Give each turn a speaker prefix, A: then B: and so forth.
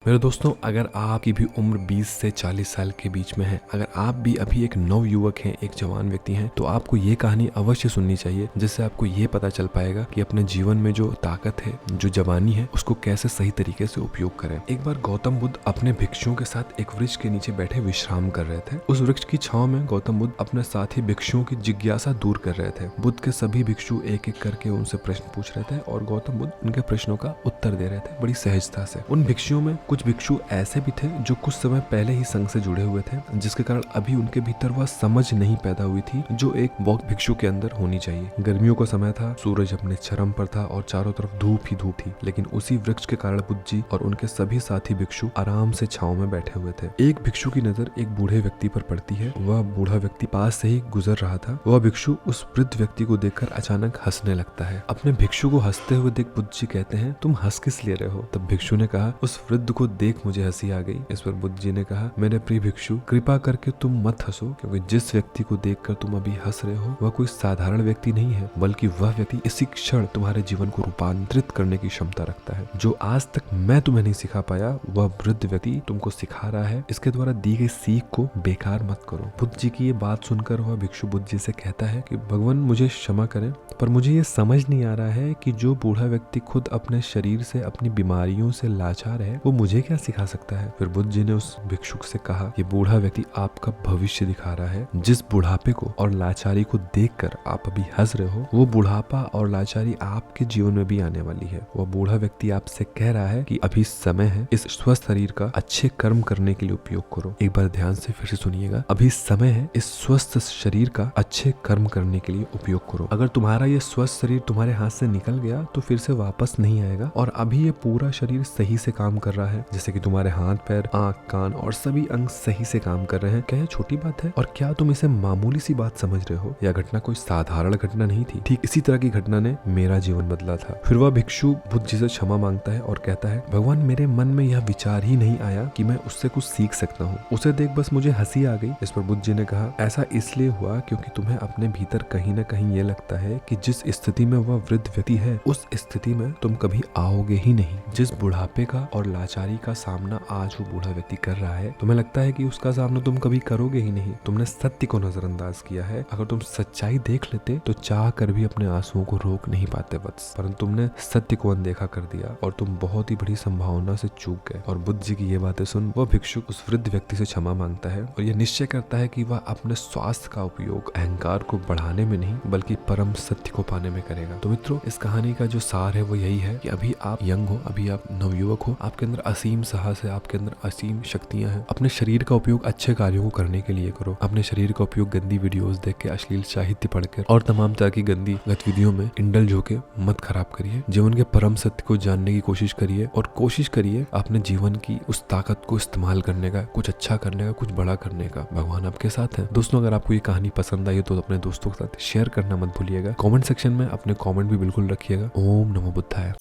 A: मेरे दोस्तों, अगर आपकी भी उम्र 20 से 40 साल के बीच में है, अगर आप भी अभी एक नव युवक हैं, एक जवान व्यक्ति हैं, तो आपको ये कहानी अवश्य सुननी चाहिए, जिससे आपको ये पता चल पाएगा कि अपने जीवन में जो ताकत है, जो जवानी है, उसको कैसे सही तरीके से उपयोग करें। एक बार गौतम बुद्ध अपने भिक्षुओं के साथ एक वृक्ष के नीचे बैठे विश्राम कर रहे थे। उस वृक्ष की छांव में गौतम बुद्ध अपने साथी भिक्षुओं की जिज्ञासा दूर कर रहे थे। बुद्ध के सभी भिक्षु एक एक करके उनसे प्रश्न पूछ रहे थे और गौतम बुद्ध उनके प्रश्नों का उत्तर दे रहे थे बड़ी सहजता से। उन भिक्षुओं में कुछ भिक्षु ऐसे भी थे जो कुछ समय पहले ही संघ से जुड़े हुए थे, जिसके कारण अभी उनके भीतर वह समझ नहीं पैदा हुई थी जो एक बौद्ध भिक्षु के अंदर होनी चाहिए। गर्मियों का समय था, सूरज अपने चरम पर था और चारों तरफ धूप ही धूप थी, लेकिन उसी वृक्ष के कारण बुद्ध जी और उनके सभी साथी भिक्षु आराम से छांव में बैठे हुए थे। एक भिक्षु की नजर एक बूढ़े व्यक्ति पर पड़ती है। वह बूढ़ा व्यक्ति पास से ही गुजर रहा था। वह भिक्षु उस वृद्ध व्यक्ति को देखकर अचानक हंसने लगता है। अपने भिक्षु को हंसते हुए देख बुद्ध जी कहते हैं, तुम हंस किस लिए रहे हो? तब भिक्षु ने कहा, उस वृद्ध को देख मुझे हंसी आ गई। इस पर बुद्ध जी ने कहा, मेरे प्रिय भिक्षु, कृपा करके तुम मत हंसो, क्योंकि जिस व्यक्ति को देखकर तुम अभी हंस रहे हो वह कोई साधारण व्यक्ति नहीं है, बल्कि वह व्यक्ति इसी क्षण तुम्हारे जीवन को रूपांतरित करने की क्षमता रखता है। जो आज तक मैं तुम्हें नहीं सिखा पाया, वह वृद्ध व्यक्ति तुमको सिखा रहा है। इसके द्वारा दी गई सीख को बेकार मत करो। बुद्ध जी की ये बात सुनकर वह भिक्षु बुद्ध जी से कहता है कि भगवान मुझे क्षमा करें, पर मुझे ये समझ नहीं आ रहा है कि जो बूढ़ा व्यक्ति खुद अपने शरीर से, अपनी बीमारियों से लाचार है, वो मुझे क्या सिखा सकता है? फिर बुद्ध जी ने उस भिक्षुक से कहा, ये बूढ़ा व्यक्ति आपका भविष्य दिखा रहा है। जिस बुढ़ापे को और लाचारी को देखकर आप अभी हंस रहे हो, वो बुढ़ापा और लाचारी आपके जीवन में भी आने वाली है। वह बूढ़ा व्यक्ति आपसे कह रहा है कि अभी समय है इस स्वस्थ शरीर का अच्छे कर्म करने के लिए उपयोग करो। एक बार ध्यान से फिर से सुनिएगा, अभी समय है इस स्वस्थ शरीर का अच्छे कर्म करने के लिए उपयोग करो। अगर तुम्हारा ये स्वस्थ शरीर तुम्हारे हाथ से निकल गया तो फिर से वापस नहीं आएगा, और अभी ये पूरा शरीर सही से काम कर रहा है, जैसे कि तुम्हारे हाथ, पैर, आंख, कान और सभी अंग सही से काम कर रहे हैं। क्या यह छोटी बात है? और क्या तुम इसे मामूली सी बात समझ रहे हो? यह घटना कोई साधारण घटना नहीं थी। ठीक इसी तरह की घटना ने मेरा जीवन बदला था। फिर वह भिक्षु बुद्ध जी से क्षमा मांगता है और कहता है, भगवान, मेरे मन में यह विचार ही नहीं आया कि मैं उससे कुछ सीख सकता हूँ। उसे देख बस मुझे हंसी आ गई। इस पर बुद्ध जी ने कहा, ऐसा इसलिए हुआ क्योंकि तुम्हें अपने भीतर कहीं न कहीं ये लगता है कि जिस स्थिति में वह वृद्ध व्यक्ति है, उस स्थिति में तुम कभी आओगे ही नहीं। जिस बुढ़ापे का और लाचारी का सामना आज वो बूढ़ा व्यक्ति कर रहा है, तुम्हें लगता है कि उसका सामना तुम कभी करोगे ही नहीं। तुमने सत्य को नजरअंदाज किया है। अगर तुम सच्चाई देख लेते तो चाह कर भी अपने आंसुओं को रोक नहीं पाते वत्स, परंतु तुमने सत्य को अनदेखा कर दिया और तुम बहुत ही बड़ी संभावना से चूक गए। और बुद्ध जी की ये बातें सुन वह भिक्षुक उस वृद्ध व्यक्ति से क्षमा मांगता है और यह निश्चय करता है कि वह अपने स्वास्थ्य का उपयोग अहंकार को बढ़ाने में नहीं, बल्कि परम सत्य को पाने में करेगा। तो मित्रों, इस कहानी का जो सार है वो यही है कि अभी आप यंग हो, अभी आप नवयुवक हो, आपके अंदर असीम साहस है, आपके अंदर असीम शक्तियां हैं। अपने शरीर का उपयोग अच्छे कार्यों को करने के लिए करो। अपने शरीर का उपयोग गंदी वीडियोस देख के, अश्लील साहित्य पढ़कर और तमाम तरह की गंदी गतिविधियों में इंडल्ज होके मत खराब करिए। जीवन के परम सत्य को जानने की कोशिश करिए और कोशिश करिए अपने जीवन की उस ताकत को इस्तेमाल करने का, कुछ अच्छा करने का, कुछ बड़ा करने का। भगवान आपके साथ है। दोस्तों, अगर आपको ये कहानी पसंद आई तो अपने दोस्तों के साथ शेयर करना मत भूलिएगा। कमेंट सेक्शन में अपने कमेंट भी बिल्कुल रखिएगा। ओम नमो बुद्धाय।